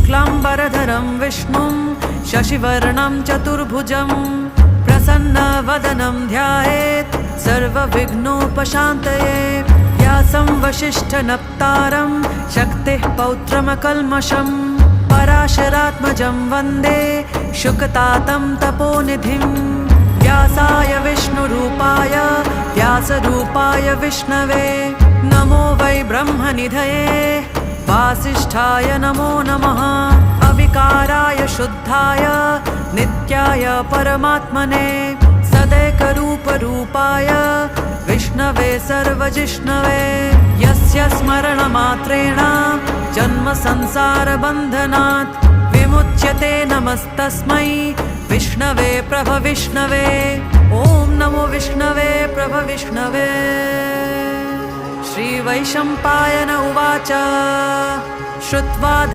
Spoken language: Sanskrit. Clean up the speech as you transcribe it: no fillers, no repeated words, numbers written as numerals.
शुक्लाम्बरधरं विष्णुं शशिवर्णं चतुर्भुजं प्रसन्नवदनं ध्यायेत् सर्वविघ्नोपशान्तये। व्यासं वसिष्ठनप्तारं शक्तिः पौत्रमकल्मषं पराशरात्मजं वन्दे शुकतातं तपोनिधिं। व्यासाय विष्णुरूपाय व्यासरूपाय विष्णवे नमो वै ब्रह्मनिधये वासिष्ठाय नमो नमः। अविकाराय शुद्धाय नित्याय परमात्मने सदैकरूपरूपाय विष्णवे सर्वजिष्णवे। यस्य स्मरणमात्रेण जन्मसंसारबन्धनात् विमुच्यते नमस्तस्मै विष्णवे प्रभविष्णवे। ॐ नमो विष्णवे प्रभविष्णवे। श्रीवैशम्पायन उवाच श्रुत्वा